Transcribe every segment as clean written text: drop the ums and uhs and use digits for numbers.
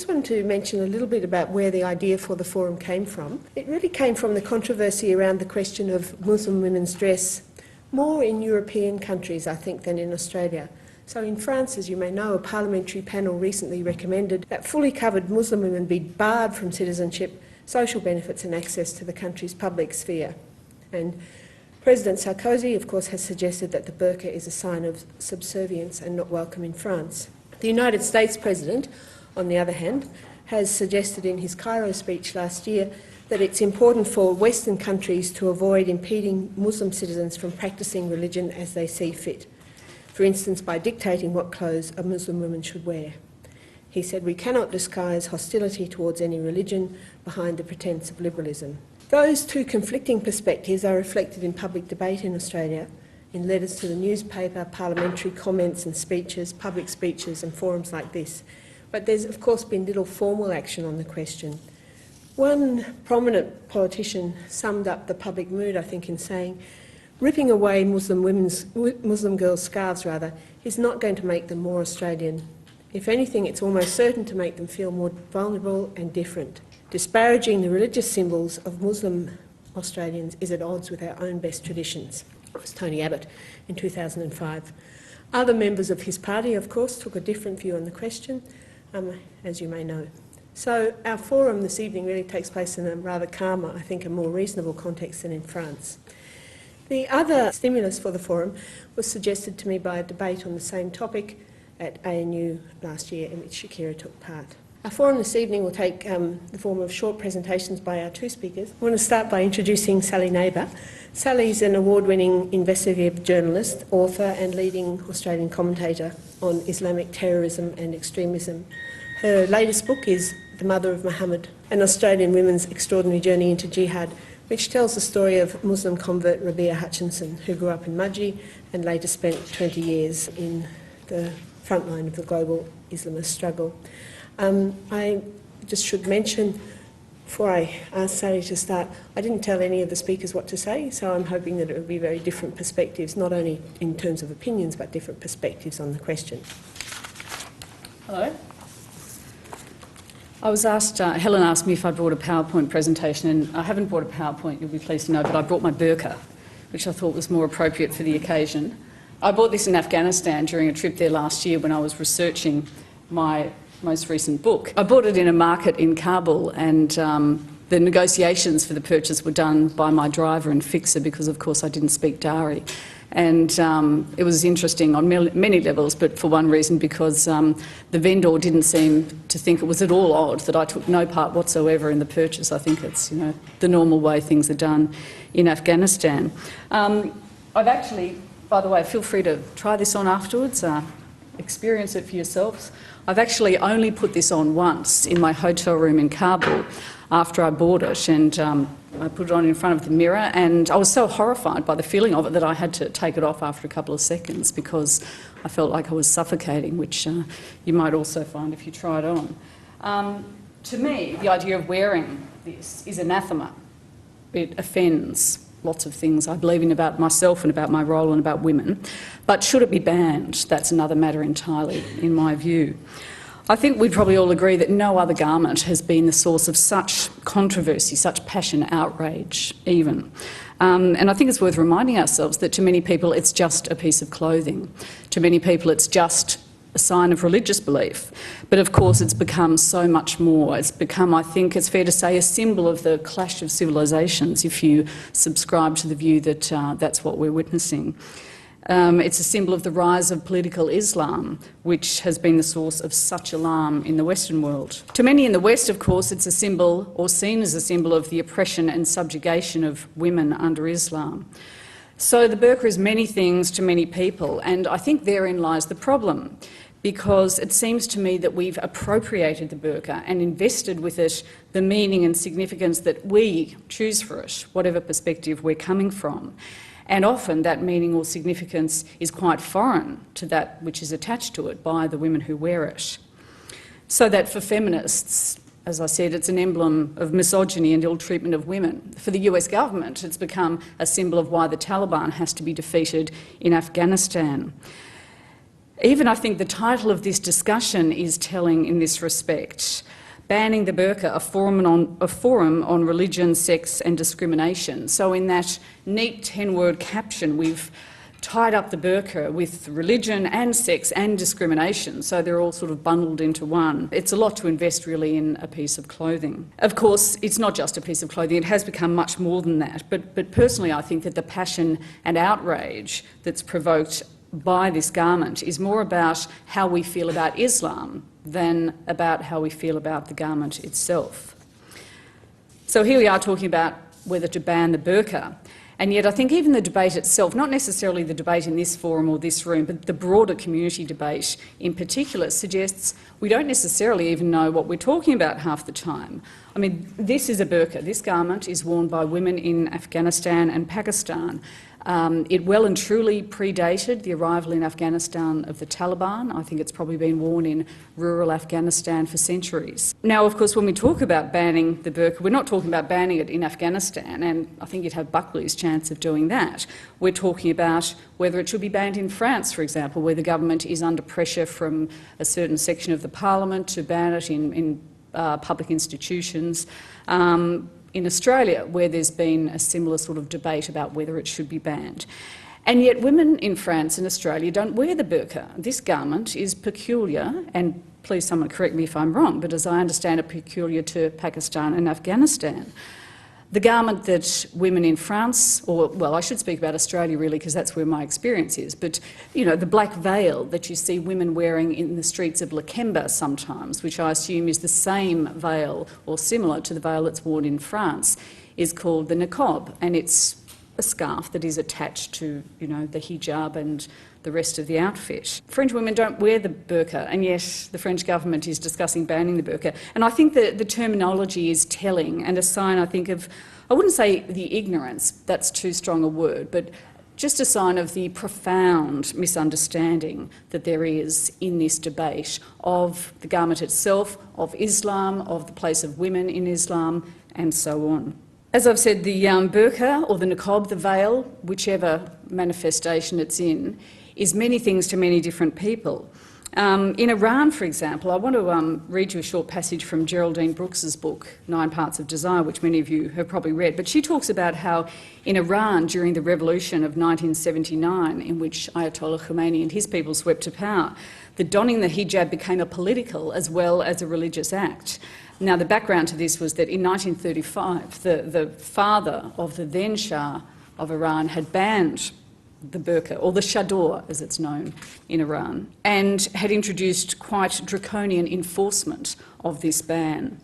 just wanted to mention a little bit about where the idea for the forum came from. It really came from the controversy around the question of Muslim women's dress, more in European countries, I think, than in Australia. So in France, as you may know, a parliamentary panel recently recommended that fully covered Muslim women be barred from citizenship, social benefits and access to the country's public sphere. And President Sarkozy, of course, has suggested that the burqa is a sign of subservience and not welcome in France. The United States President, on the other hand, has suggested in his Cairo speech last year that it's important for Western countries to avoid impeding Muslim citizens from practising religion as they see fit, for instance by dictating what clothes a Muslim woman should wear. He said, "We cannot disguise hostility towards any religion behind the pretence of liberalism." Those two conflicting perspectives are reflected in public debate in Australia, in letters to the newspaper, parliamentary comments and speeches, public speeches and forums like this. But there's of course been little formal action on the question. One prominent politician summed up the public mood, I think, in saying, ripping away Muslim girls' scarves is not going to make them more Australian. If anything, it's almost certain to make them feel more vulnerable and different. Disparaging the religious symbols of Muslim Australians is at odds with our own best traditions. It was Tony Abbott in 2005. Other members of his party, of course, took a different view on the question, as you may know. So our forum this evening really takes place in a rather calmer, I think, a more reasonable context than in France. The other stimulus for the forum was suggested to me by a debate on the same topic at ANU last year, in which Shakira took part. Our forum this evening will take the form of short presentations by our two speakers. I want to start by introducing Sally Neighbour. Sally is an award-winning investigative journalist, author and leading Australian commentator on Islamic terrorism and extremism. Her latest book is The Mother of Muhammad, an Australian women's extraordinary journey into jihad, which tells the story of Muslim convert Rabia Hutchinson, who grew up in Mudgee and later spent 20 years in the front line of the global Islamist struggle. I just should mention, before I ask Sally to start, I didn't tell any of the speakers what to say, so I'm hoping that it will be very different perspectives, not only in terms of opinions, but different perspectives on the question. Hello. I was asked, Helen asked me if I brought a PowerPoint presentation, and I haven't brought a PowerPoint, you'll be pleased to know, but I brought my burqa, which I thought was more appropriate for the occasion. I bought this in Afghanistan during a trip there last year when I was researching my most recent book. I bought it in a market in Kabul, and the negotiations for the purchase were done by my driver and fixer because, of course, I didn't speak Dari. And it was interesting on many levels, but for one reason, because the vendor didn't seem to think it was at all odd that I took no part whatsoever in the purchase. I think it's, you know, the normal way things are done in Afghanistan. I've actually, by the way, feel free to try this on afterwards, experience it for yourselves. I've actually only put this on once in my hotel room in Kabul after I bought it, and I put it on in front of the mirror, and I was so horrified by the feeling of it that I had to take it off after a couple of seconds because I felt like I was suffocating, which you might also find if you try it on. To me, the idea of wearing this is anathema. It offends lots of things I believe in about myself and about my role and about women. But should it be banned? That's another matter entirely, in my view. I think we'd probably all agree that no other garment has been the source of such controversy, such passion, outrage even. And I think it's worth reminding ourselves that to many people it's just a piece of clothing. To many people it's just a sign of religious belief. But of course it's become so much more. It's become, I think it's fair to say, a symbol of the clash of civilisations if you subscribe to the view that that's what we're witnessing. It's a symbol of the rise of political Islam, which has been the source of such alarm in the Western world. To many in the West, of course, it's a symbol, or seen as a symbol, of the oppression and subjugation of women under Islam. So the burqa is many things to many people, and I think therein lies the problem, because it seems to me that we've appropriated the burqa and invested with it the meaning and significance that we choose for it, whatever perspective we're coming from. And often that meaning or significance is quite foreign to that which is attached to it by the women who wear it. So that for feminists, as I said, it's an emblem of misogyny and ill treatment of women. For the US government, it's become a symbol of why the Taliban has to be defeated in Afghanistan. Even I think the title of this discussion is telling in this respect. Banning the burqa, a forum on religion, sex and discrimination. So in that neat 10-word caption, we've tied up the burqa with religion and sex and discrimination, so they're all sort of bundled into one. It's a lot to invest really in a piece of clothing. Of course, it's not just a piece of clothing, it has become much more than that, but personally I think that the passion and outrage that's provoked by this garment is more about how we feel about Islam than about how we feel about the garment itself. So here we are talking about whether to ban the burqa. And yet I think even the debate itself, not necessarily the debate in this forum or this room, but the broader community debate in particular, suggests we don't necessarily even know what we're talking about half the time. I mean, this is a burqa. This garment is worn by women in Afghanistan and Pakistan. It well and truly predated the arrival in Afghanistan of the Taliban. I think it's probably been worn in rural Afghanistan for centuries. Now, of course, when we talk about banning the burqa, we're not talking about banning it in Afghanistan, and I think you'd have Buckley's chance of doing that. We're talking about whether it should be banned in France, for example, where the government is under pressure from a certain section of the parliament to ban it in public institutions. In Australia, where there's been a similar sort of debate about whether it should be banned. And yet women in France and Australia don't wear the burqa. This garment is peculiar, and please someone correct me if I'm wrong, but as I understand it, peculiar to Pakistan and Afghanistan. The garment that women in France, or, well, I should speak about Australia really because that's where my experience is, but, you know, the black veil that you see women wearing in the streets of Lakemba sometimes, which I assume is the same veil or similar to the veil that's worn in France, is called the niqab, and it's a scarf that is attached to, you know, the hijab and the rest of the outfit. French women don't wear the burqa, and yet the French government is discussing banning the burqa. And I think that the terminology is telling and a sign, I think, of, I wouldn't say the ignorance, that's too strong a word, but just a sign of the profound misunderstanding that there is in this debate of the garment itself, of Islam, of the place of women in Islam, and so on. As I've said, the burqa or the niqab, the veil, whichever manifestation it's in, is many things to many different people. In Iran, for example, I want to read you a short passage from Geraldine Brooks's book, 9 Parts of Desire, which many of you have probably read. But she talks about how in Iran, during the revolution of 1979, in which Ayatollah Khomeini and his people swept to power, the donning the hijab became a political as well as a religious act. Now, the background to this was that in 1935, the father of the then Shah of Iran had banned the burqa, or the chador as it's known in Iran, and had introduced quite draconian enforcement of this ban.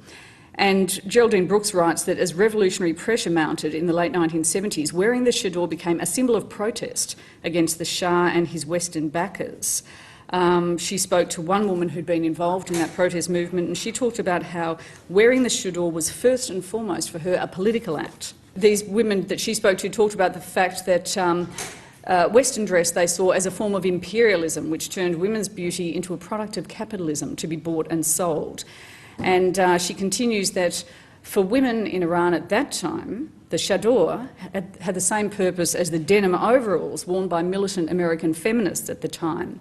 And Geraldine Brooks writes that as revolutionary pressure mounted in the late 1970s, wearing the chador became a symbol of protest against the Shah and his Western backers. She spoke to one woman who'd been involved in that protest movement, and she talked about how wearing the chador was first and foremost for her a political act. These women that she spoke to talked about the fact that Western dress they saw as a form of imperialism, which turned women's beauty into a product of capitalism to be bought and sold. And she continues that for women in Iran at that time, the chador had the same purpose as the denim overalls worn by militant American feminists at the time.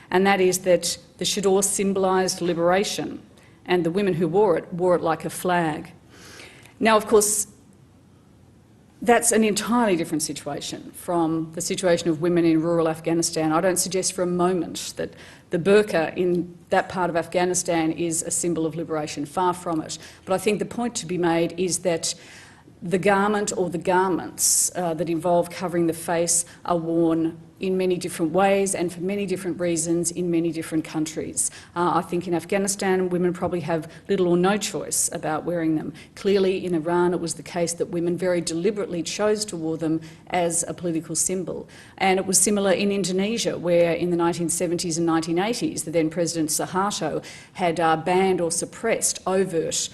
And that is that the chador symbolised liberation, and the women who wore it like a flag. Now, of course, that's an entirely different situation from the situation of women in rural Afghanistan. I don't suggest for a moment that the burqa in that part of Afghanistan is a symbol of liberation, far from it. But I think the point to be made is that the garment or the garments that involve covering the face are worn in many different ways and for many different reasons in many different countries. I think in Afghanistan women probably have little or no choice about wearing them. Clearly in Iran it was the case that women very deliberately chose to wear them as a political symbol. And it was similar in Indonesia, where in the 1970s and 1980s the then President Suharto had banned or suppressed overt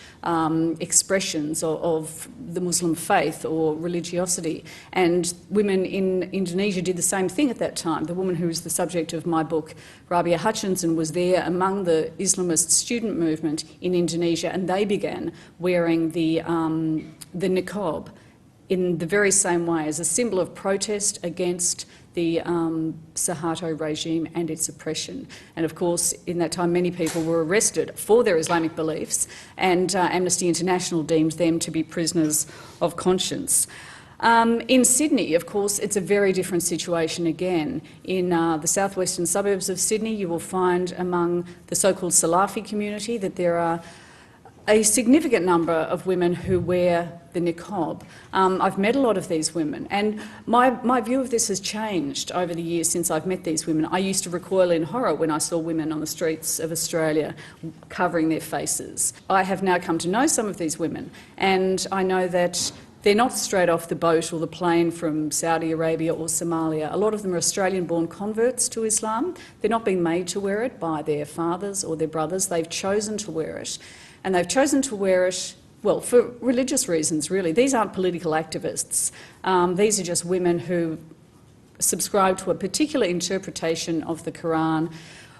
expressions of the Muslim faith or religiosity. And women in Indonesia did the same thing at that time. The woman who was the subject of my book, Rabia Hutchinson, was there among the Islamist student movement in Indonesia, and they began wearing the niqab in the very same way as a symbol of protest against the Suharto regime and its oppression. And of course, in that time, many people were arrested for their Islamic beliefs, and Amnesty International deemed them to be prisoners of conscience. In Sydney, of course, it's a very different situation again. In the southwestern suburbs of Sydney, you will find among the so-called Salafi community that there are a significant number of women who wear the niqab. I've met a lot of these women, and my view of this has changed over the years since I've met these women. I used to recoil in horror when I saw women on the streets of Australia covering their faces. I have now come to know some of these women, and I know that they're not straight off the boat or the plane from Saudi Arabia or Somalia. A lot of them are Australian-born converts to Islam. They're not being made to wear it by their fathers or their brothers. They've chosen to wear it. And they've chosen to wear it, well, for religious reasons, really. These aren't political activists. These are just women who subscribe to a particular interpretation of the Quran,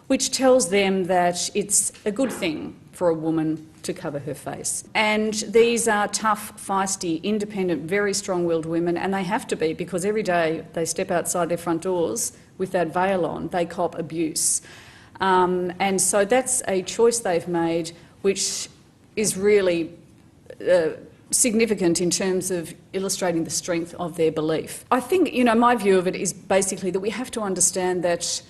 which tells them that it's a good thing for a woman to cover her face. And these are tough, feisty, independent, very strong-willed women, and they have to be, because every day they step outside their front doors with that veil on, they cop abuse. And so that's a choice they've made, which is really significant in terms of illustrating the strength of their belief. I think, my view of it is basically that we have to understand that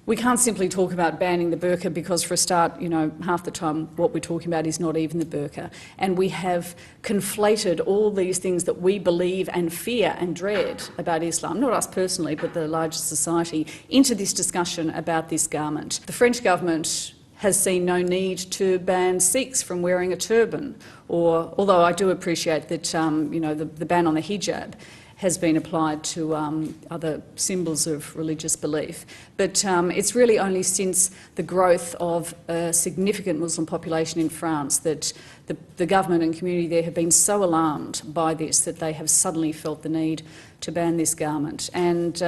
we can't simply talk about banning the burqa because, for a start, half the time what we're talking about is not even the burqa. And we have conflated all these things that we believe and fear and dread about Islam, not us personally, but the larger society, into this discussion about this garment. The French government has seen no need to ban Sikhs from wearing a turban, or, although I do appreciate that, the ban on the hijab has been applied to other symbols of religious belief. But it's really only since the growth of a significant Muslim population in France that the government and community there have been so alarmed by this that they have suddenly felt the need to ban this garment. And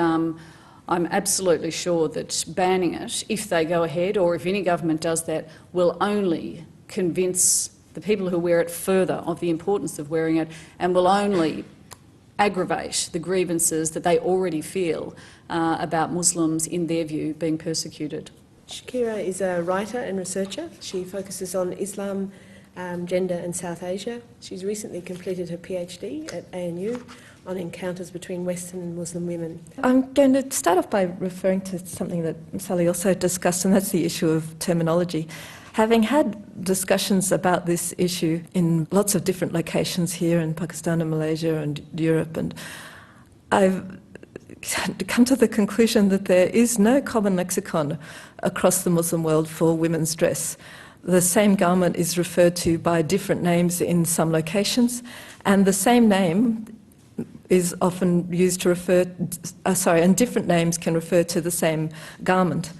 I'm absolutely sure that banning it, if they go ahead, or if any government does that, will only convince the people who wear it further of the importance of wearing it, and will only aggravate the grievances that they already feel about Muslims, in their view, being persecuted. Shakira is a writer and researcher. She focuses on Islam, gender and South Asia. She's recently completed her PhD at ANU on encounters between Western and Muslim women. I'm going to start off by referring to something that Sally also discussed, and that's the issue of terminology. Having had discussions about this issue in lots of different locations here in Pakistan and Malaysia and Europe, and I've come to the conclusion that there is no common lexicon across the Muslim world for women's dress. The same garment is referred to by different names in some locations, and the same name is often used to refer, and different names can refer to the same garment.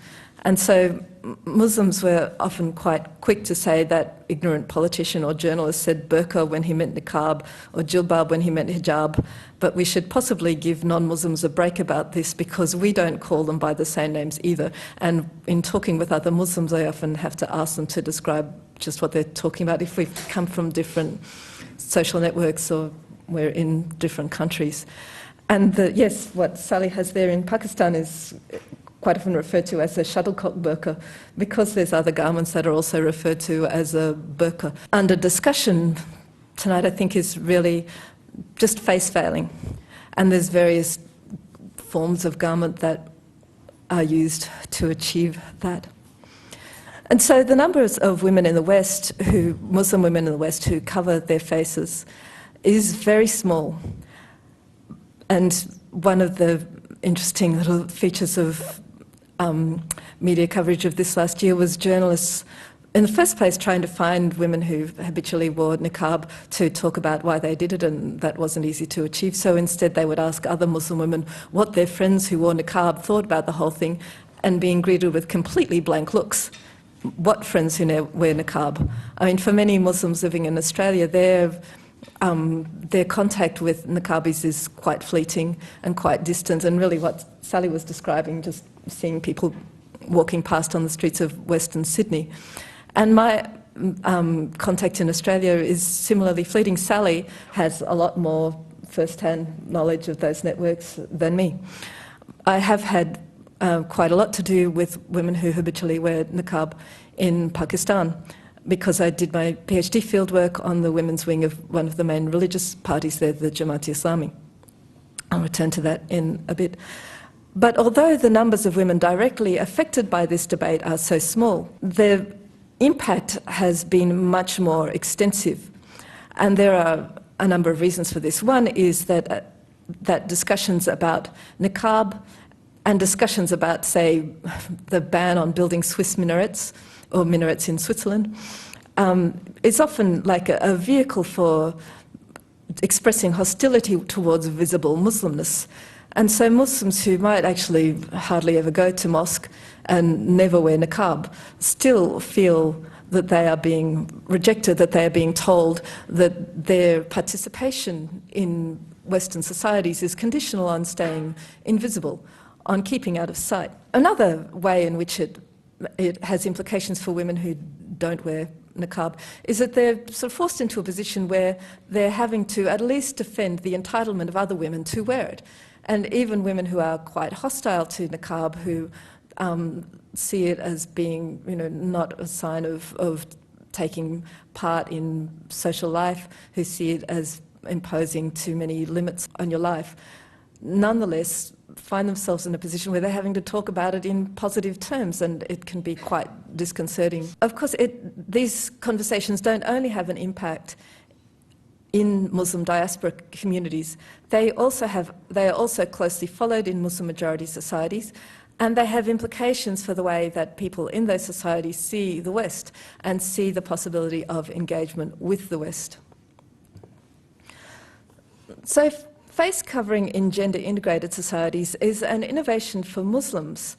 And so Muslims were often quite quick to say that ignorant politician or journalist said burqa when he meant niqab, or jilbab when he meant hijab, but we should possibly give non-Muslims a break about this because we don't call them by the same names either. And in talking with other Muslims, I often have to ask them to describe just what they're talking about if we've come from different social networks or we're in different countries. And yes, what Sally has there in Pakistan is quite often referred to as a shuttlecock burqa, because there's other garments that are also referred to as a burqa. Under discussion tonight, I think, is really just face veiling. And there's various forms of garment that are used to achieve that. And so the numbers of women in the West, Muslim women in the West who cover their faces, is very small. And one of the interesting little features of media coverage of this last year was journalists, in the first place, trying to find women who habitually wore niqab to talk about why they did it, and that wasn't easy to achieve. So instead they would ask other Muslim women what their friends who wore niqab thought about the whole thing, and being greeted with completely blank looks. What friends who wear niqab? I mean, for many Muslims living in Australia, their contact with niqabis is quite fleeting and quite distant, and really what Sally was describing, just seeing people walking past on the streets of Western Sydney. And my contact in Australia is similarly fleeting. Sally has a lot more first-hand knowledge of those networks than me. I have had quite a lot to do with women who habitually wear niqab in Pakistan, because I did my PhD fieldwork on the women's wing of one of the main religious parties there, the Jamaat-e-Islami. I'll return to that in a bit. But although the numbers of women directly affected by this debate are so small, their impact has been much more extensive. And there are a number of reasons for this. One is that discussions about niqab and discussions about, say, the ban on building Swiss minarets, or minarets in Switzerland, is often like a vehicle for expressing hostility towards visible Muslimness. And so Muslims who might actually hardly ever go to mosque and never wear niqab still feel that they are being rejected, that they are being told that their participation in Western societies is conditional on staying invisible, on keeping out of sight. Another way in which it has implications for women who don't wear niqab is that they're sort of forced into a position where they're having to at least defend the entitlement of other women to wear it. And even women who are quite hostile to niqab, who see it as being, not a sign of taking part in social life, who see it as imposing too many limits on your life, nonetheless find themselves in a position where they're having to talk about it in positive terms, and it can be quite disconcerting. Of course, these conversations don't only have an impact in Muslim diaspora communities. They are also closely followed in Muslim majority societies, and they have implications for the way that people in those societies see the West and see the possibility of engagement with the West. So face covering in gender integrated societies is an innovation for Muslims,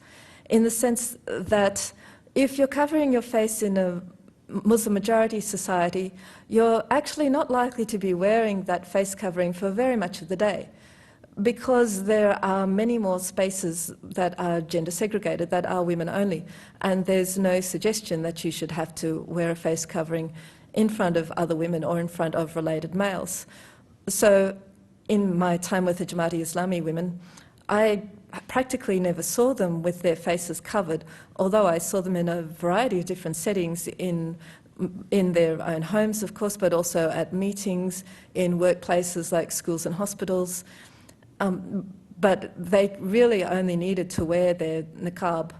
in the sense that if you're covering your face in a Muslim majority society, you're actually not likely to be wearing that face covering for very much of the day, because there are many more spaces that are gender segregated, that are women only, and there's no suggestion that you should have to wear a face covering in front of other women or in front of related males. So in my time with the Jamaat-e-Islami women, I practically never saw them with their faces covered, although I saw them in a variety of different settings, in their own homes, of course, but also at meetings, in workplaces like schools and hospitals. But they really only needed to wear their niqab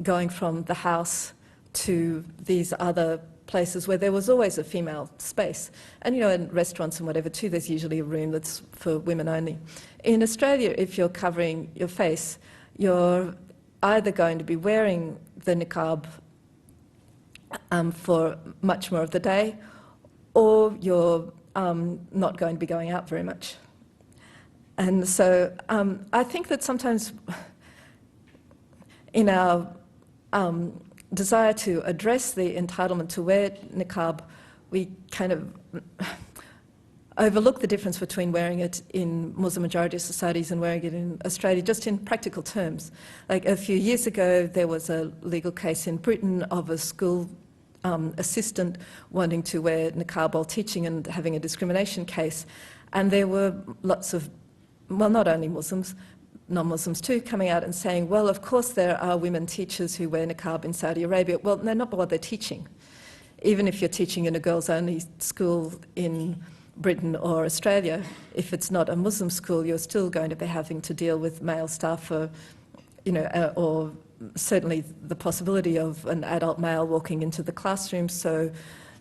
going from the house to these other places where there was always a female space. And, in restaurants and whatever too, there's usually a room that's for women only. In Australia, if you're covering your face, you're either going to be wearing the niqab for much more of the day, or you're not going to be going out very much. And so I think that sometimes in our desire to address the entitlement to wear niqab, we kind of overlook the difference between wearing it in Muslim majority societies and wearing it in Australia, just in practical terms. Like a few years ago, there was a legal case in Britain of a school assistant wanting to wear niqab while teaching and having a discrimination case. And there were lots of, well, not only Muslims, non-Muslims too, coming out and saying, well, of course there are women teachers who wear niqab in Saudi Arabia. Well, they're not what they're teaching. Even if you're teaching in a girls-only school in Britain or Australia, if it's not a Muslim school, you're still going to be having to deal with male staff, or certainly the possibility of an adult male walking into the classroom, so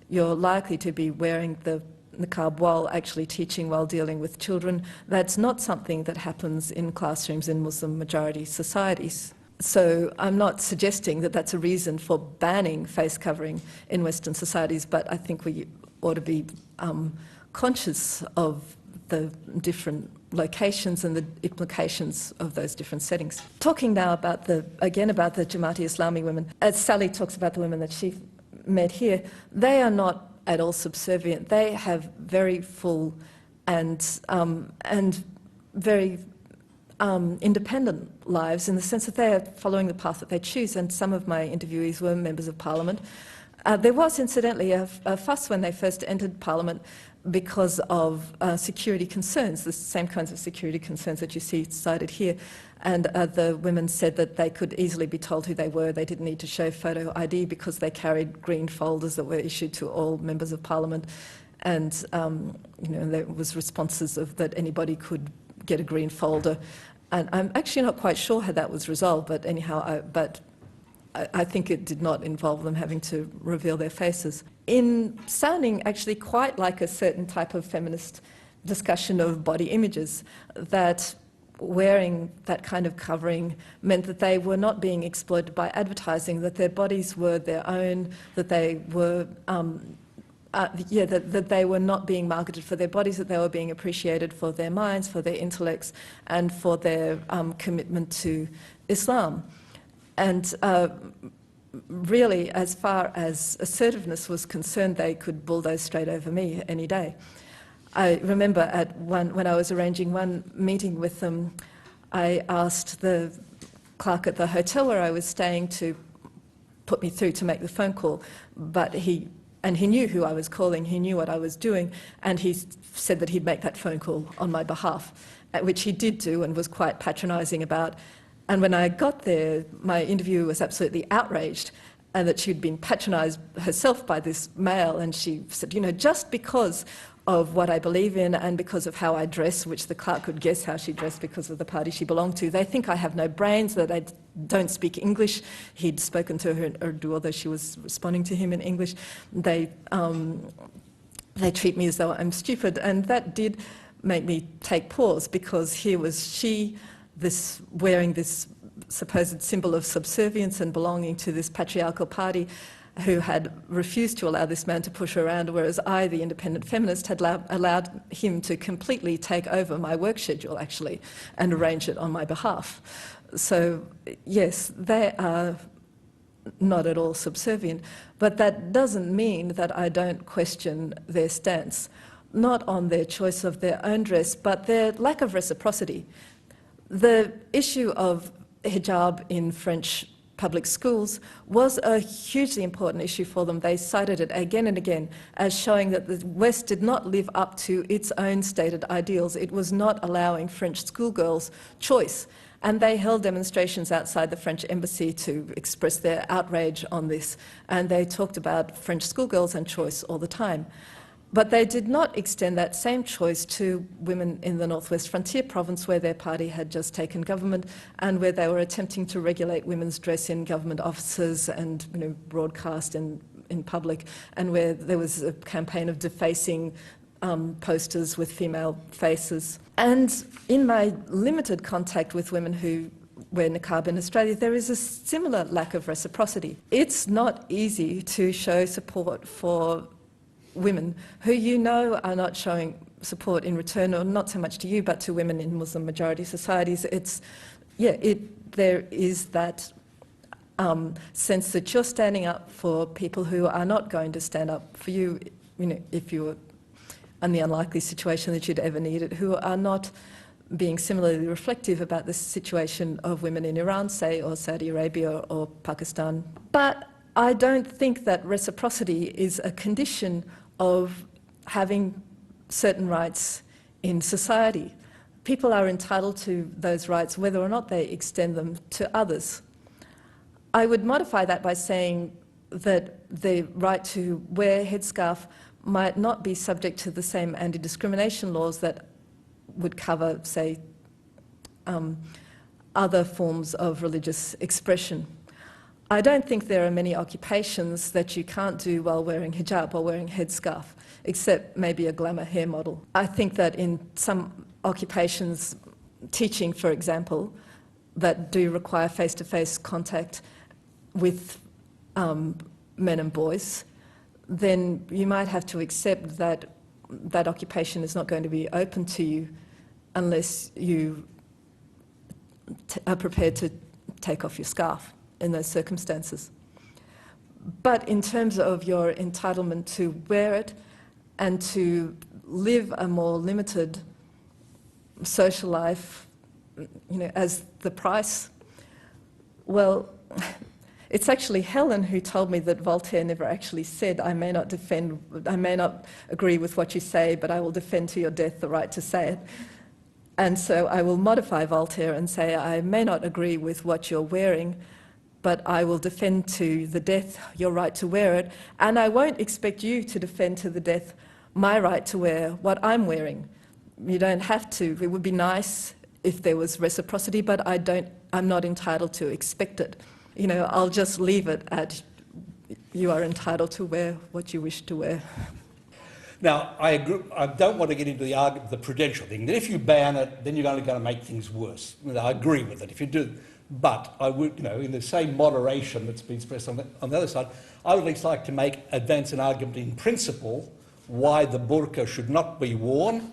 you're likely to be wearing the niqab while actually teaching, while dealing with children. That's not something that happens in classrooms in Muslim majority societies. So I'm not suggesting that that's a reason for banning face covering in Western societies, but I think we ought to be conscious of the different locations and the implications of those different settings. Talking now about the Jamaat-e-Islami women, as Sally talks about the women that she met here, they are not at all subservient. They have very full and very independent lives, in the sense that they are following the path that they choose. And some of my interviewees were members of Parliament, There was, incidentally, a fuss when they first entered Parliament because of security concerns, the same kinds of security concerns that you see cited here. And the women said that they could easily be told who they were. They didn't need to show photo ID because they carried green folders that were issued to all members of Parliament. And there was responses of that anybody could get a green folder. And I'm actually not quite sure how that was resolved, but anyhow, I think it did not involve them having to reveal their faces. In sounding actually quite like a certain type of feminist discussion of body images, that wearing that kind of covering meant that they were not being exploited by advertising, that their bodies were their own, that they were that they were not being marketed for their bodies, that they were being appreciated for their minds, for their intellects, and for their commitment to Islam. And really, as far as assertiveness was concerned, they could bulldoze straight over me any day. I remember when I was arranging one meeting with them, I asked the clerk at the hotel where I was staying to put me through to make the phone call, but he knew who I was calling, he knew what I was doing, and he said that he'd make that phone call on my behalf, which he did do and was quite patronising about. And when I got there, my interviewer was absolutely outraged and that she'd been patronised herself by this male, and she said, just because of what I believe in and because of how I dress, which the clerk could guess how she dressed because of the party she belonged to, they think I have no brains, that I don't speak English. He'd spoken to her in Urdu, although she was responding to him in English. They treat me as though I'm stupid, and that did make me take pause, because here was she, wearing this supposed symbol of subservience and belonging to this patriarchal party, who had refused to allow this man to push her around, whereas I, the independent feminist, had allowed him to completely take over my work schedule, actually, and arrange it on my behalf. So, yes, they are not at all subservient, but that doesn't mean that I don't question their stance, not on their choice of their own dress, but their lack of reciprocity. The issue of hijab in French public schools was a hugely important issue for them. They cited it again and again as showing that the West did not live up to its own stated ideals. It was not allowing French schoolgirls choice. And they held demonstrations outside the French embassy to express their outrage on this. And they talked about French schoolgirls and choice all the time. But they did not extend that same choice to women in the Northwest Frontier Province, where their party had just taken government and where they were attempting to regulate women's dress in government offices and broadcast in public, and where there was a campaign of defacing posters with female faces. And in my limited contact with women who wear niqab in Australia, there is a similar lack of reciprocity. It's not easy to show support for women who are not showing support in return, or not so much to you, but to women in Muslim majority societies. There is that sense that you're standing up for people who are not going to stand up for you, if you're in the unlikely situation that you'd ever need it, who are not being similarly reflective about the situation of women in Iran, say, or Saudi Arabia or Pakistan. But I don't think that reciprocity is a condition of having certain rights in society. People are entitled to those rights whether or not they extend them to others. I would modify that by saying that the right to wear a headscarf might not be subject to the same anti-discrimination laws that would cover, say, other forms of religious expression. I don't think there are many occupations that you can't do while wearing hijab or wearing headscarf, except maybe a glamour hair model. I think that in some occupations, teaching, for example, that do require face-to-face contact with men and boys, then you might have to accept that that occupation is not going to be open to you unless you are prepared to take off your scarf in those circumstances. But in terms of your entitlement to wear it and to live a more limited social life, as the price, well, It's actually Helen who told me that Voltaire never actually said, I may not agree with what you say, but I will defend to your death the right to say it. And so I will modify Voltaire and say, I may not agree with what you're wearing, but I will defend to the death your right to wear it, and I won't expect you to defend to the death my right to wear what I'm wearing. You don't have to. It would be nice if there was reciprocity, but I'm not entitled to expect it. You know, I'll just leave it at you are entitled to wear what you wish to wear. Now, I agree, I don't want to get into the prudential thing, that if you ban it, then you're only going to make things worse. I agree with it if you do. But I would, in the same moderation that's been expressed on the other side, I would at least like to advance an argument in principle why the burqa should not be worn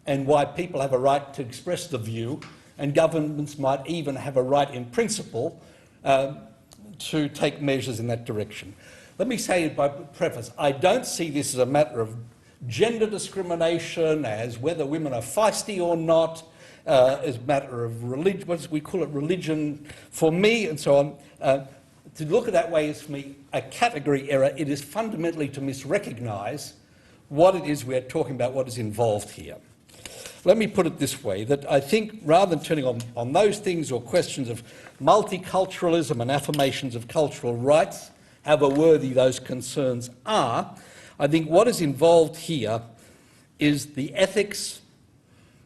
and why people have a right to express the view, and governments might even have a right in principle to take measures in that direction. Let me say by preface, I don't see this as a matter of gender discrimination, as whether women are feisty or not, as a matter of religion, what we call it, religion for me, and so on. To look at that way is, for me, a category error. It is fundamentally to misrecognise what it is we're talking about, what is involved here. Let me put it this way, that I think rather than turning on those things or questions of multiculturalism and affirmations of cultural rights, however worthy those concerns are, I think what is involved here is the ethics,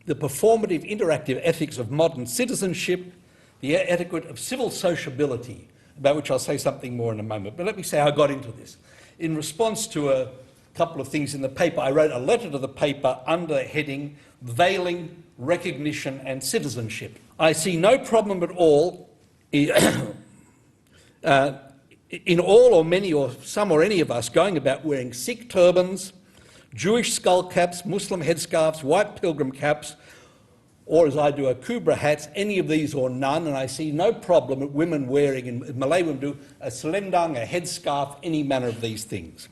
the performative, interactive ethics of modern citizenship, the etiquette of civil sociability, about which I'll say something more in a moment. But let me say how I got into this. In response to a couple of things in the paper, I wrote a letter to the paper under the heading Veiling, Recognition and Citizenship. I see no problem at all in all or many or some or any of us going about wearing Sikh turbans, Jewish skull caps, Muslim headscarves, white pilgrim caps, or as I do, a kubra hats, any of these or none, and I see no problem at women wearing, and Malay women do, a selendang, a headscarf, any manner of these things.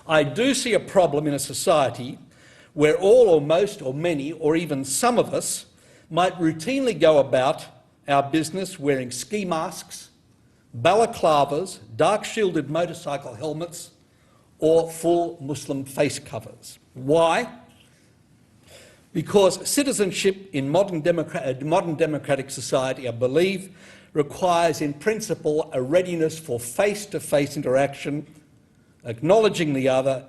I do see a problem in a society where all or most or many or even some of us might routinely go about our business wearing ski masks, balaclavas, dark shielded motorcycle helmets, or full Muslim face covers. Why? Because citizenship in modern democratic society, I believe, requires in principle a readiness for face-to-face interaction, acknowledging the other,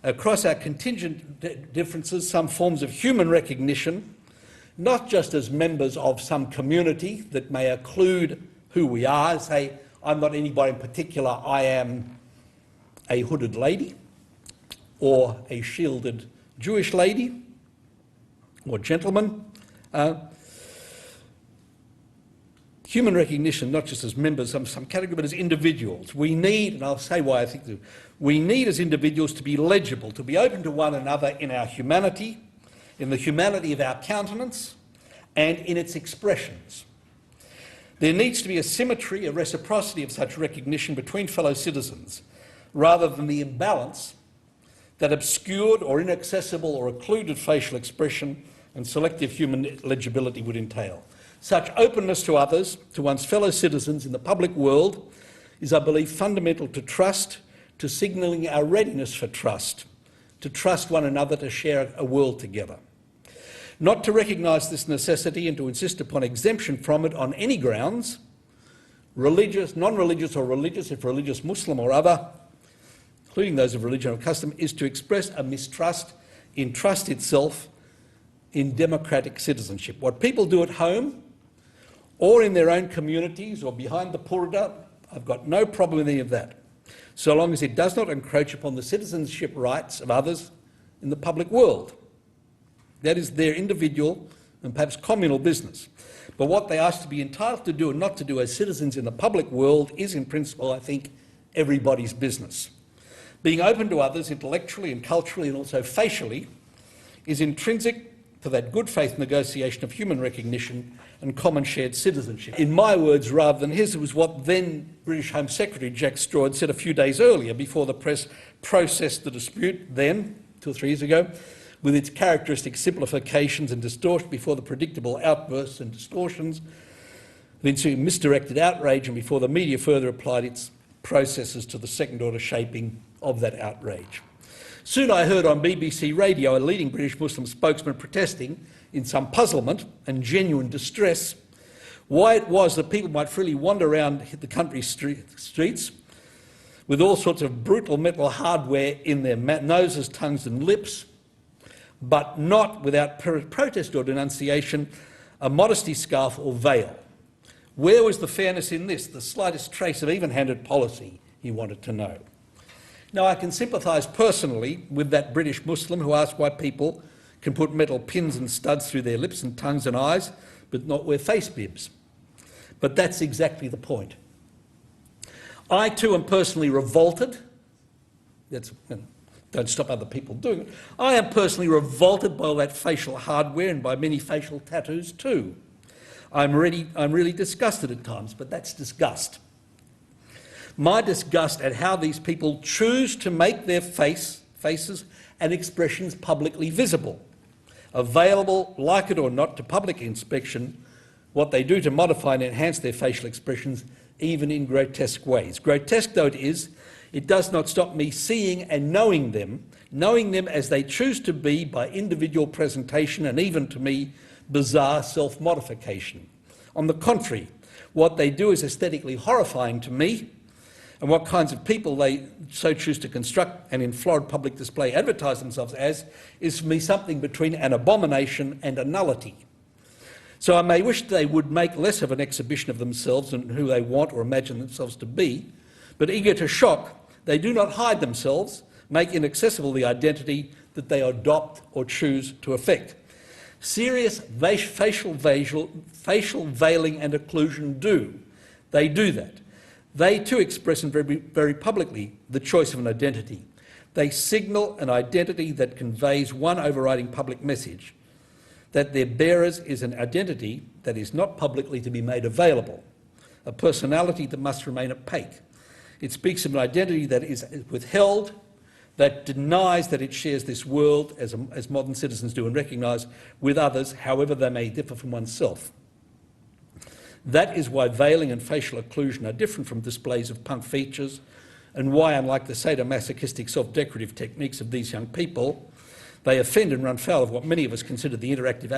across our contingent differences, some forms of human recognition, not just as members of some community that may occlude who we are, say, I'm not anybody in particular, I am a hooded lady, or a shielded Jewish lady, or gentleman. Human recognition, not just as members of some category, but as individuals. We need, and I'll say why I think we need as individuals to be legible, to be open to one another in our humanity, in the humanity of our countenance, and in its expressions. There needs to be a symmetry, a reciprocity of such recognition between fellow citizens, rather than the imbalance that obscured or inaccessible or occluded facial expression and selective human legibility would entail. Such openness to others, to one's fellow citizens in the public world, is, I believe, fundamental to trust, to signalling our readiness for trust, to trust one another, to share a world together. Not to recognise this necessity and to insist upon exemption from it on any grounds, religious, non-religious or religious, if religious, Muslim or other, including those of religion or custom, is to express a mistrust in trust itself in democratic citizenship. What people do at home or in their own communities or behind the purdah, I've got no problem with any of that, so long as it does not encroach upon the citizenship rights of others in the public world. That is their individual and perhaps communal business. But what they ask to be entitled to do and not to do as citizens in the public world is, in principle, I think, everybody's business. Being open to others intellectually and culturally and also facially is intrinsic to that good faith negotiation of human recognition and common shared citizenship. In my words rather than his, it was what then British Home Secretary Jack Straw had said a few days earlier before the press processed the dispute then, 2 or 3 years ago, with its characteristic simplifications and distortions before the predictable outbursts and distortions the ensuing misdirected outrage, and before the media further applied its processes to the second-order shaping of that outrage. Soon I heard on BBC Radio a leading British Muslim spokesman protesting, in some puzzlement and genuine distress, why it was that people might freely wander around the country streets with all sorts of brutal metal hardware in their noses, tongues and lips, but not, without protest or denunciation, a modesty scarf or veil. Where was the fairness in this, the slightest trace of even-handed policy, he wanted to know. Now, I can sympathise personally with that British Muslim who asked why people can put metal pins and studs through their lips and tongues and eyes, but not wear face bibs. But that's exactly the point. I too am personally revolted. Don't stop other people doing it. I am personally revolted by all that facial hardware and by many facial tattoos too. I'm really disgusted at times, but that's disgust. My disgust at how these people choose to make their faces and expressions publicly visible, available, like it or not, to public inspection, what they do to modify and enhance their facial expressions, even in grotesque ways. Grotesque though it is, it does not stop me seeing and knowing them as they choose to be by individual presentation and even, to me, bizarre self-modification. On the contrary, what they do is aesthetically horrifying to me, and what kinds of people they so choose to construct and in florid public display advertise themselves as is for me something between an abomination and a nullity. So I may wish they would make less of an exhibition of themselves and who they want or imagine themselves to be, but eager to shock, they do not hide themselves, make inaccessible the identity that they adopt or choose to affect. Serious facial veiling and occlusion do. They do that. They too express very, very publicly the choice of an identity. They signal an identity that conveys one overriding public message, that their bearers is an identity that is not publicly to be made available, a personality that must remain opaque. It speaks of an identity that is withheld, that denies that it shares this world, as modern citizens do, and recognise with others, however they may differ from oneself. That is why veiling and facial occlusion are different from displays of punk features, and why, unlike the sadomasochistic self-decorative techniques of these young people, they offend and run foul of what many of us consider the interactive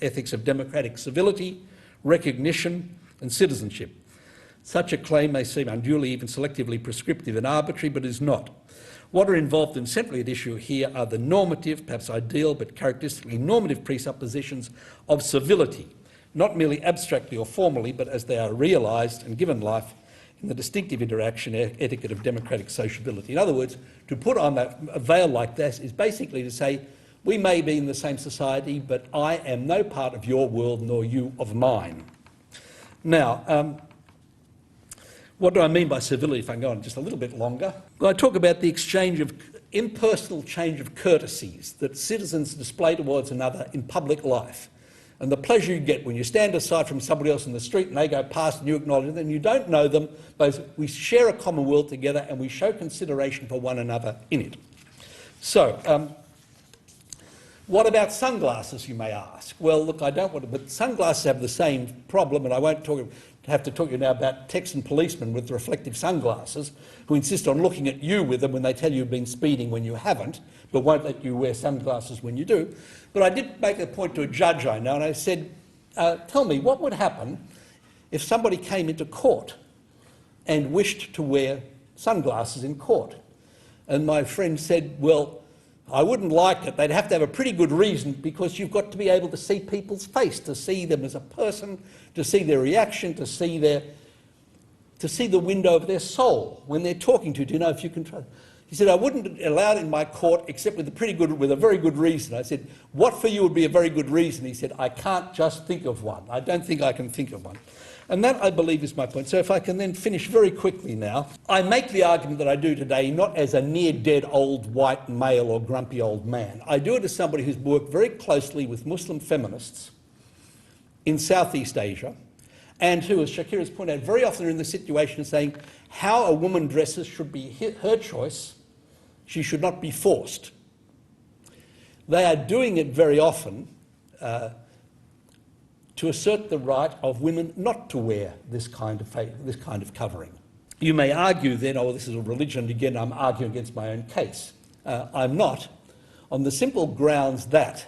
ethics of democratic civility, recognition and citizenship. Such a claim may seem unduly, even selectively prescriptive and arbitrary, but is not. What are involved and centrally at issue here are the normative, perhaps ideal, but characteristically normative presuppositions of civility, not merely abstractly or formally, but as they are realised and given life in the distinctive interaction etiquette of democratic sociability. In other words, to put on a veil like this is basically to say, we may be in the same society, but I am no part of your world nor you of mine. Now, what do I mean by civility, if I can go on just a little bit longer? Well, I talk about the exchange of impersonal change of courtesies that citizens display towards another in public life, and the pleasure you get when you stand aside from somebody else in the street and they go past and you acknowledge them and you don't know them, but we share a common world together and we show consideration for one another in it. So, what about sunglasses, you may ask? Well, look, I don't want to, but sunglasses have the same problem, and I won't have to talk to you now about Texan policemen with reflective sunglasses who insist on looking at you with them when they tell you you've been speeding when you haven't, but won't let you wear sunglasses when you do. But I did make a point to a judge I know, and I said, tell me, what would happen if somebody came into court and wished to wear sunglasses in court? And my friend said, well, I wouldn't like it. They'd have to have a pretty good reason, because you've got to be able to see people's face, to see them as a person, to see their reaction, to see the window of their soul when they're talking to you know if you can trust. He said, I wouldn't allow it in my court except with a very good reason. I said, what for you would be a very good reason? He said, I can't just think of one. I don't think I can think of one. And that, I believe, is my point. So if I can then finish very quickly now, I make the argument that I do today not as a near-dead old white male or grumpy old man. I do it as somebody who's worked very closely with Muslim feminists in Southeast Asia, and who, as Shakira has pointed out, very often are in the situation of saying how a woman dresses should be her choice. She should not be forced. They are doing it very often to assert the right of women not to wear this kind of covering. You may argue then, oh, this is a religion, again I'm arguing against my own case. I'm not, on the simple grounds that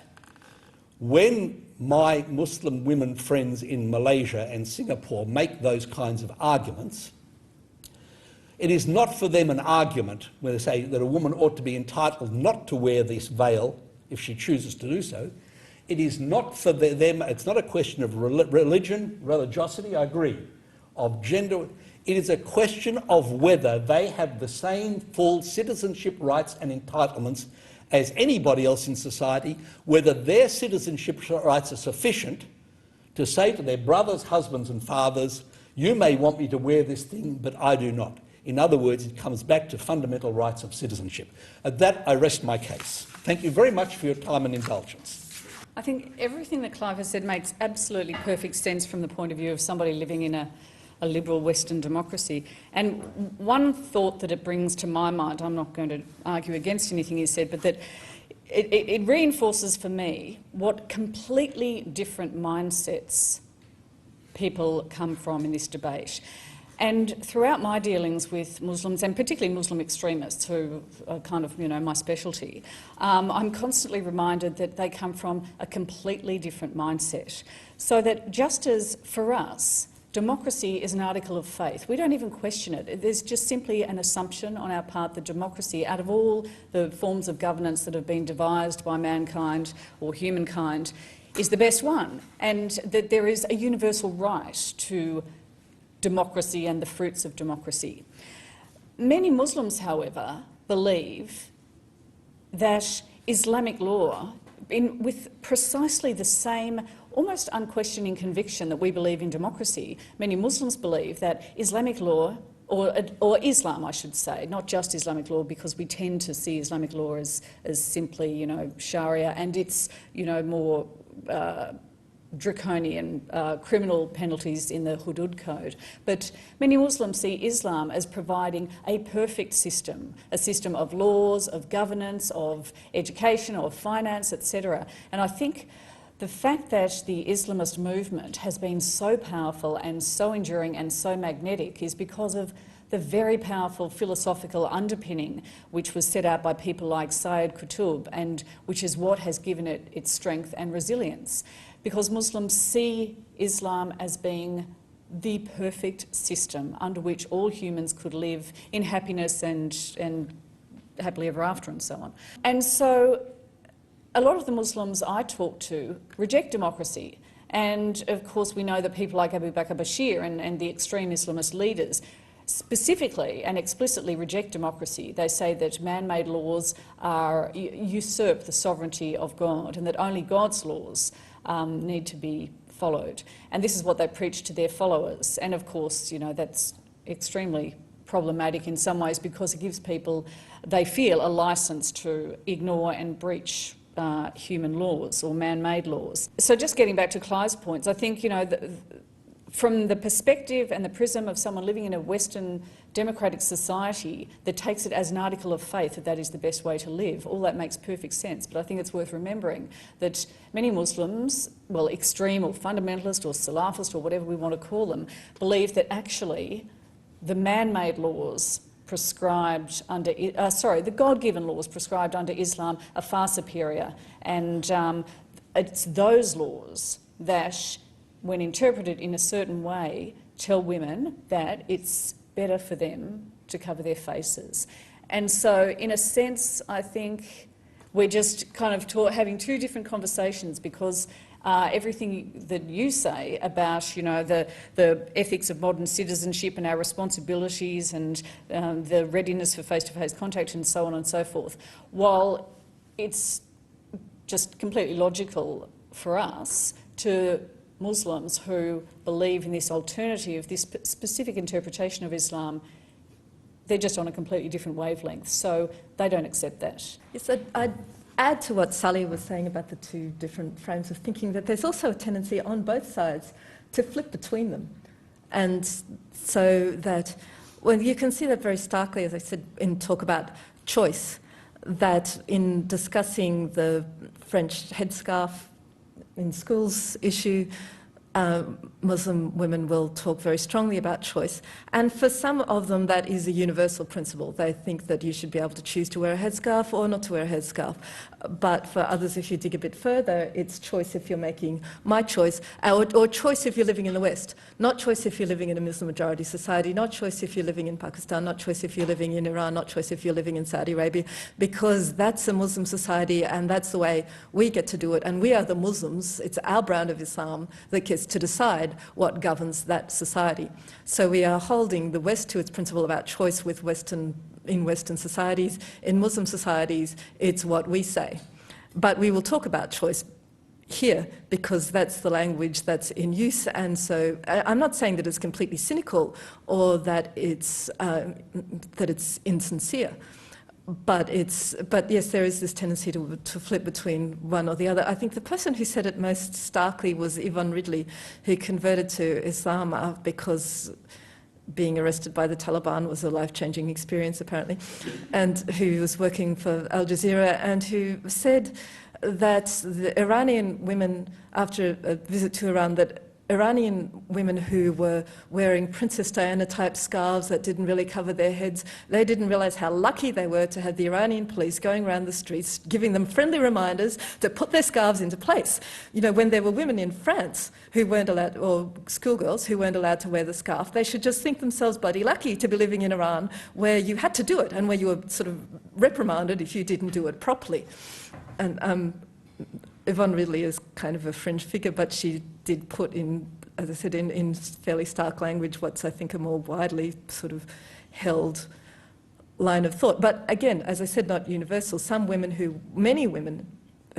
when my Muslim women friends in Malaysia and Singapore make those kinds of arguments, it is not for them an argument where they say that a woman ought to be entitled not to wear this veil if she chooses to do so. It is not for them, it's not a question of religion, religiosity, I agree, of gender. It is a question of whether they have the same full citizenship rights and entitlements as anybody else in society, whether their citizenship rights are sufficient to say to their brothers, husbands and fathers, you may want me to wear this thing, but I do not. In other words, it comes back to fundamental rights of citizenship. At that, I rest my case. Thank you very much for your time and indulgence. I think everything that Clive has said makes absolutely perfect sense from the point of view of somebody living in a liberal Western democracy. And one thought that it brings to my mind, I'm not going to argue against anything he said, but that it reinforces for me what completely different mindsets people come from in this debate. And throughout my dealings with Muslims, and particularly Muslim extremists, who are kind of, my specialty, I'm constantly reminded that they come from a completely different mindset. So that just as for us, democracy is an article of faith, we don't even question it. There's just simply an assumption on our part that democracy, out of all the forms of governance that have been devised by mankind or humankind, is the best one, and that there is a universal right to democracy and the fruits of democracy. Many Muslims, however, believe that Islamic law, with precisely the same almost unquestioning conviction that we believe in democracy, many Muslims believe that Islamic law, or Islam, I should say, not just Islamic law, because we tend to see Islamic law as simply, Sharia, and it's, more draconian criminal penalties in the Hudud Code. But many Muslims see Islam as providing a perfect system, a system of laws, of governance, of education, of finance, etc. And I think the fact that the Islamist movement has been so powerful and so enduring and so magnetic is because of the very powerful philosophical underpinning which was set out by people like Sayyid Qutb, and which is what has given it its strength and resilience. Because Muslims see Islam as being the perfect system under which all humans could live in happiness and happily ever after and so on. And so a lot of the Muslims I talk to reject democracy. And of course we know that people like Abu Bakr Bashir and the extreme Islamist leaders specifically and explicitly reject democracy. They say that man-made laws usurp the sovereignty of God, and that only God's laws need to be followed. And this is what they preach to their followers. And of course, that's extremely problematic in some ways, because it gives people, they feel, a licence to ignore and breach human laws or man-made laws. So just getting back to Clive's points, I think, from the perspective and the prism of someone living in a Western democratic society that takes it as an article of faith that is the best way to live, all that makes perfect sense. But I think it's worth remembering that many Muslims, well, extreme or fundamentalist or Salafist or whatever we want to call them, believe that actually the man-made laws prescribed under, the God-given laws prescribed under Islam are far superior. And it's those laws that, when interpreted in a certain way, tell women that it's better for them to cover their faces. And so, in a sense, I think we're just kind of having two different conversations, because everything that you say about, the ethics of modern citizenship and our responsibilities and the readiness for face-to-face contact and so on and so forth, while it's just completely logical for us, to Muslims who believe in this alternative, this specific interpretation of Islam, they're just on a completely different wavelength, so they don't accept that. Yes, I'd add to what Sally was saying about the two different frames of thinking, that there's also a tendency on both sides to flip between them. And so that, well, you can see that very starkly, as I said, in talk about choice, that in discussing the French headscarf in schools issue, Muslim women will talk very strongly about choice. And for some of them, that is a universal principle. They think that you should be able to choose to wear a headscarf or not to wear a headscarf. But for others, if you dig a bit further, it's choice if you're making my choice, or choice if you're living in the West. Not choice if you're living in a Muslim-majority society, not choice if you're living in Pakistan, not choice if you're living in Iran, not choice if you're living in Saudi Arabia, because that's a Muslim society and that's the way we get to do it. And we are the Muslims, it's our brand of Islam that gets to decide what governs that society. So we are holding the West to its principle about choice in Western societies. In Muslim societies, it's what we say. But we will talk about choice here because that's the language that's in use. And so I'm not saying that it's completely cynical or that it's insincere. But yes, there is this tendency to flip between one or the other. I think the person who said it most starkly was Yvonne Ridley, who converted to Islam because being arrested by the Taliban was a life-changing experience, apparently, and who was working for Al Jazeera, and who said that the Iranian women, after a visit to Iran, that Iranian women who were wearing Princess Diana-type scarves that didn't really cover their heads, they didn't realise how lucky they were to have the Iranian police going around the streets, giving them friendly reminders to put their scarves into place. You know, when there were women in France who weren't allowed, or schoolgirls who weren't allowed to wear the scarf, they should just think themselves bloody lucky to be living in Iran, where you had to do it and where you were sort of reprimanded if you didn't do it properly. And Yvonne Ridley is kind of a fringe figure, but she did put in, as I said, in fairly stark language, what's I think a more widely sort of held line of thought. But again, as I said, not universal. Many women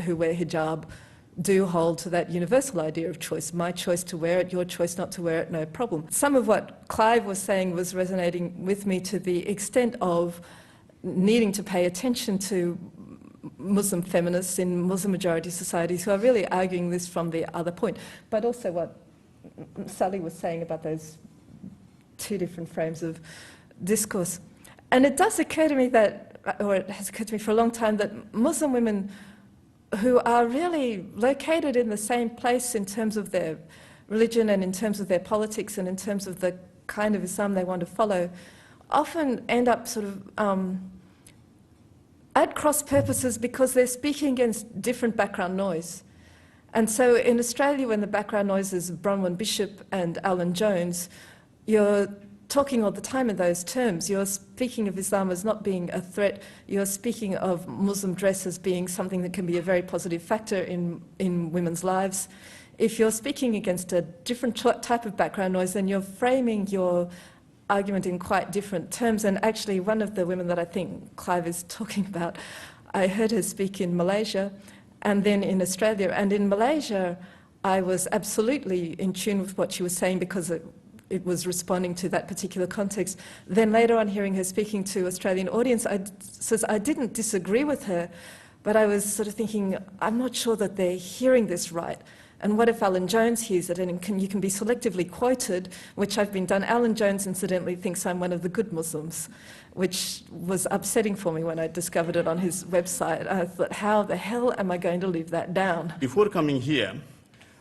who wear hijab do hold to that universal idea of choice. My choice to wear it, your choice not to wear it, no problem. Some of what Clive was saying was resonating with me to the extent of needing to pay attention to Muslim feminists in Muslim-majority societies who are really arguing this from the other point. But also what Sally was saying about those two different frames of discourse. And it does occur to me that, or it has occurred to me for a long time, that Muslim women who are really located in the same place in terms of their religion and in terms of their politics and in terms of the kind of Islam they want to follow, often end up sort of at cross purposes because they're speaking against different background noise. And so in Australia, when the background noise is Bronwyn Bishop and Alan Jones, you're talking all the time in those terms. You're speaking of Islam as not being a threat. You're speaking of Muslim dress as being something that can be a very positive factor in women's lives. If you're speaking against a different type of background noise, then you're framing your argument in quite different terms. And actually, one of the women that I think Clive is talking about, I heard her speak in Malaysia and then in Australia. And in Malaysia, I was absolutely in tune with what she was saying because it was responding to that particular context. Then later on, hearing her speaking to Australian audience, I didn't disagree with her, but I was sort of thinking, I'm not sure that they're hearing this right. And what if Alan Jones hears it and you can be selectively quoted, which I've been done. Alan Jones, incidentally, thinks I'm one of the good Muslims, which was upsetting for me when I discovered it on his website. I thought, how the hell am I going to live that down? Before coming here,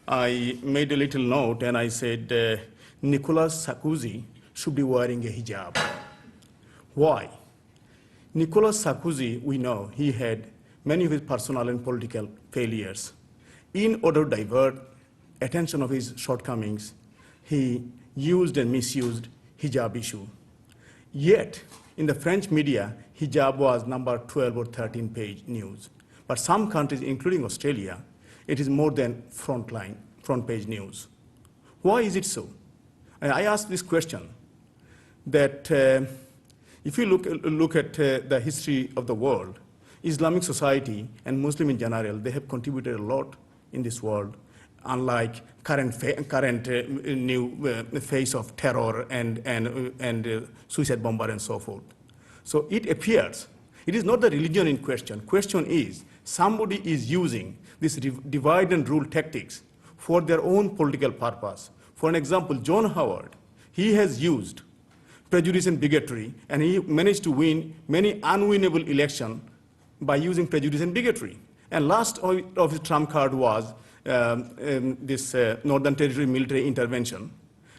I made a little note and I said, Nicolas Sarkozy should be wearing a hijab. Why? Nicolas Sarkozy, we know, he had many of his personal and political failures. In order to divert attention of his shortcomings, he used and misused hijab issue. Yet, in the French media, hijab was number 12 or 13 page news. But some countries, including Australia, it is more than front page news. Why is it so? And I ask this question, that if you look at the history of the world, Islamic society and Muslim in general, they have contributed a lot in this world, unlike current new phase of terror and suicide bomber and so forth. So it appears, it is not the religion in question. Question is, somebody is using this divide and rule tactics for their own political purpose. For an example, John Howard, he has used prejudice and bigotry, and he managed to win many unwinnable elections by using prejudice and bigotry. And last of his trump card was Northern Territory military intervention.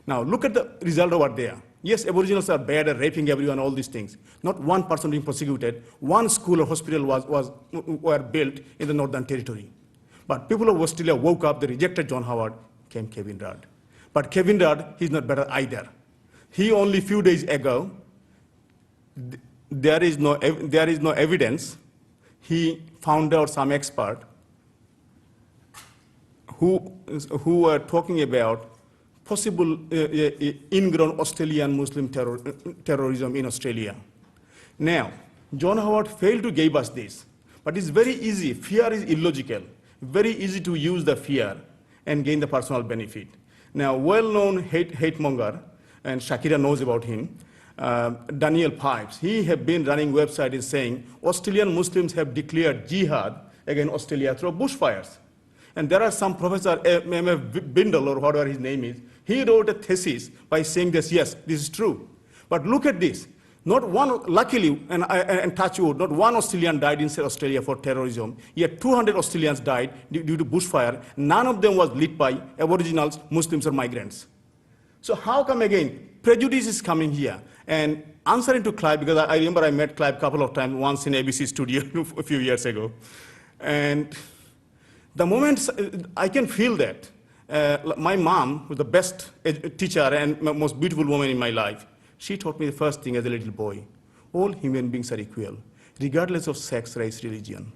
Now, look at the result over there. Yes, Aboriginals are bad at raping everyone, all these things. Not one person being prosecuted. One school or hospital were built in the Northern Territory. But people of Australia woke up, they rejected John Howard, came Kevin Rudd. But Kevin Rudd, he's not better either. He only a few days ago, there is no evidence. He found out some expert who were talking about possible ingrown Australian Muslim terrorism in Australia. Now, John Howard failed to give us this, but it's very easy. Fear is illogical. Very easy to use the fear and gain the personal benefit. Now, well-known hate monger, and Shakira knows about him, Daniel Pipes, he has been running website is saying Australian Muslims have declared jihad against Australia through bushfires. And there are some professor, M.F. Bindle or whatever his name is, he wrote a thesis by saying this, yes, this is true. But look at this. Not one, luckily, and touch wood, not one Australian died in Australia for terrorism. Yet 200 Australians died due to bushfire. None of them was lit by Aboriginals, Muslims, or migrants. So how come again, prejudice is coming here? And answering to Clive, because I remember I met Clive a couple of times, once in ABC studio a few years ago. And the moment I can feel that, my mom was the best teacher and most beautiful woman in my life. She taught me the first thing as a little boy. All human beings are equal, regardless of sex, race, religion.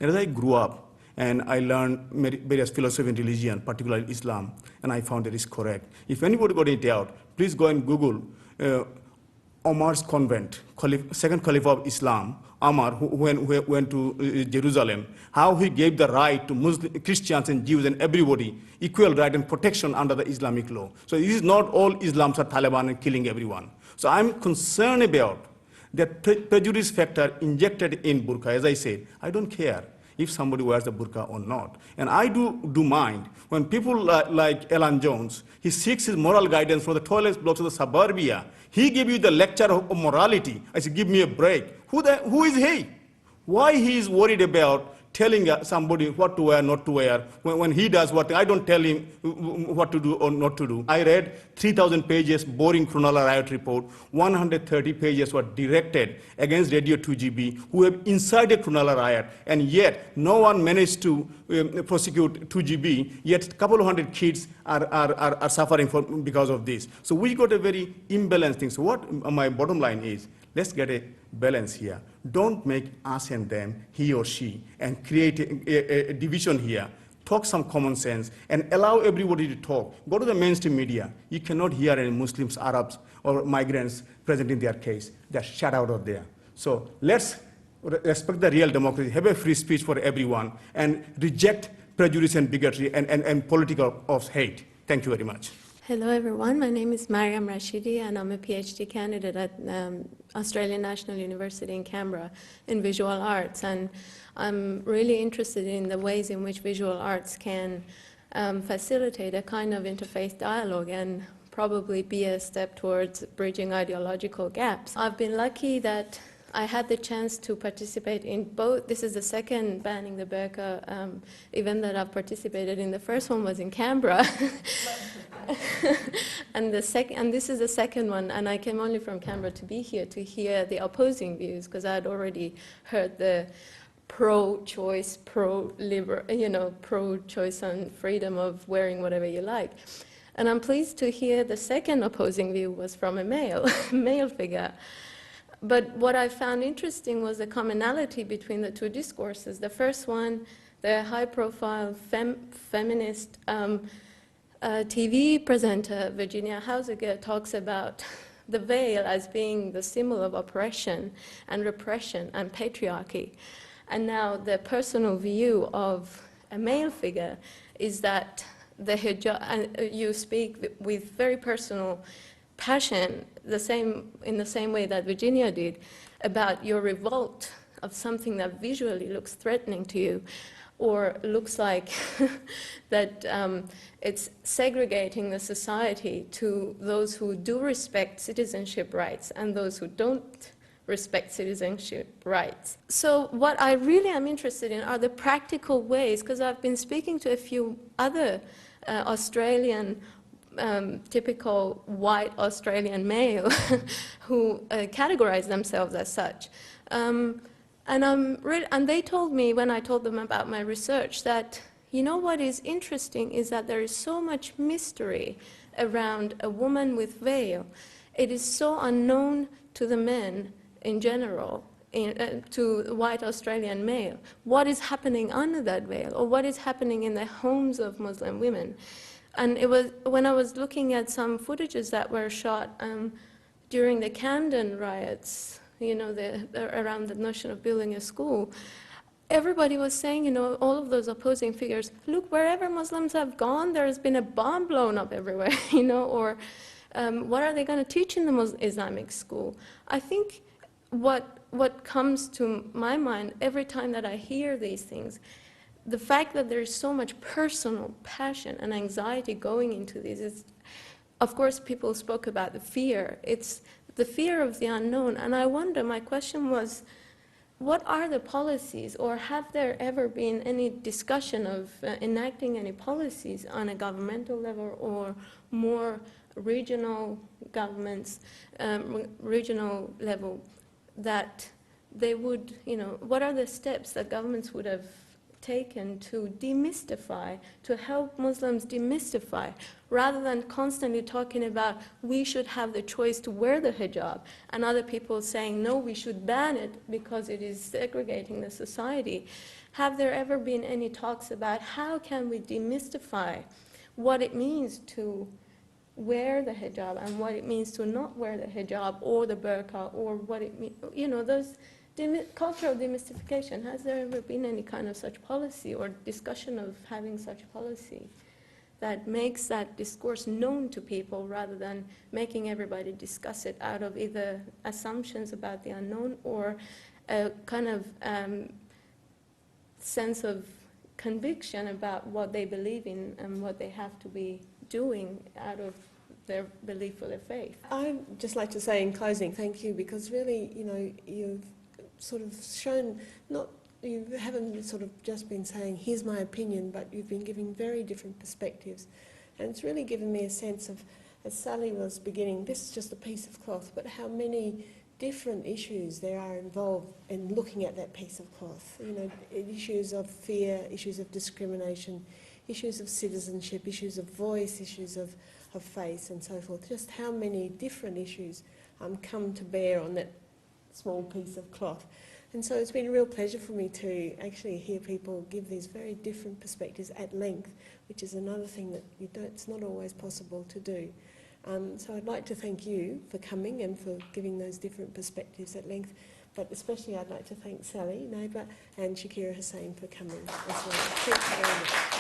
And as I grew up, and I learned various philosophy and religion, particularly Islam, and I found that it's correct. If anybody got any doubt, please go and Google Omar's convent, second Caliph of Islam, Omar, who went to Jerusalem, how he gave the right to Muslim, Christians and Jews and everybody equal right and protection under the Islamic law. So it is not all Islams are Taliban and killing everyone. So I'm concerned about that prejudice factor injected in burqa. As I said, I don't care if somebody wears a burqa or not. And I do mind when people like Alan Jones, he seeks his moral guidance from the toilet blocks of the suburbia. He gave you the lecture of morality. I said, give me a break. Who is he? Why he is worried about telling somebody what to wear, not to wear, when he does what, I don't tell him what to do or not to do. I read 3,000 pages boring Cronulla riot report, 130 pages were directed against Radio 2GB, who have incited Cronulla riot, and yet no one managed to prosecute 2GB, yet a couple of hundred kids are suffering because of this. So we got a very imbalanced thing. So what my bottom line is, let's get a balance here. Don't make us and them, he or she, and create a division here. Talk some common sense and allow everybody to talk. Go to the mainstream media. You cannot hear any Muslims, Arabs, or migrants presenting their case. They're shut out of there. So let's respect the real democracy, have a free speech for everyone, and reject prejudice and bigotry and political of hate. Thank you very much. Hello everyone, my name is Maryam Rashidi and I'm a PhD candidate at Australian National University in Canberra in visual arts, and I'm really interested in the ways in which visual arts can facilitate a kind of interfaith dialogue and probably be a step towards bridging ideological gaps. I've been lucky that I had the chance to participate in both. This is the second banning the burqa event that I've participated in. The first one was in Canberra. and this is the second one, and I came only from Canberra to be here to hear the opposing views, because I had already heard the pro-choice, pro-choice and freedom of wearing whatever you like. And I'm pleased to hear the second opposing view was from a male figure. But what I found interesting was the commonality between the two discourses. The first one, the high-profile feminist TV presenter, Virginia Hauser, talks about the veil as being the symbol of oppression and repression and patriarchy. And now the personal view of a male figure is that the hijab, and you speak with very personal passion, in the same way that Virginia did, about your revolt of something that visually looks threatening to you, or looks like that it's segregating the society to those who do respect citizenship rights and those who don't respect citizenship rights. So what I really am interested in are the practical ways, because I've been speaking to a few other Australian typical white Australian male who categorize themselves as such. And they told me, when I told them about my research, that you know what is interesting is that there is so much mystery around a woman with veil. It is so unknown to the men in general, to the white Australian male. What is happening under that veil, or what is happening in the homes of Muslim women? And it was when I was looking at some footages that were shot during the Camden riots, you know, around the notion of building a school, everybody was saying, you know, all of those opposing figures, look, wherever Muslims have gone, there has been a bomb blown up everywhere, you know, or what are they going to teach in the Islamic school? I think what comes to my mind every time that I hear these things, the fact that there is so much personal passion and anxiety going into this is, of course, people spoke about the fear. It's the fear of the unknown. And I wonder, my question was, what are the policies, or have there ever been any discussion of enacting any policies on a governmental level or more regional governments, regional level, that they would, you know, what are the steps that governments would have taken to demystify, to help Muslims demystify, rather than constantly talking about we should have the choice to wear the hijab, and other people saying no, we should ban it because it is segregating the society. Have there ever been any talks about how can we demystify what it means to wear the hijab and what it means to not wear the hijab or the burqa, or what it means, you know, those cultural demystification? Has there ever been any kind of such policy or discussion of having such policy that makes that discourse known to people rather than making everybody discuss it out of either assumptions about the unknown or a kind of sense of conviction about what they believe in and what they have to be doing out of their belief or their faith? I'd just like to say in closing, thank you, because really, you know, you've sort of shown, you haven't sort of just been saying, here's my opinion, but you've been giving very different perspectives. And it's really given me a sense of, as Sally was beginning, this is just a piece of cloth, but how many different issues there are involved in looking at that piece of cloth. You know, issues of fear, issues of discrimination, issues of citizenship, issues of voice, issues of faith and so forth. Just how many different issues come to bear on that small piece of cloth. And so it's been a real pleasure for me to actually hear people give these very different perspectives at length, which is another thing that it's not always possible to do. So I'd like to thank you for coming and for giving those different perspectives at length, but especially I'd like to thank Sally Neighbour and Shakira Hussein for coming as well. Thank you very much.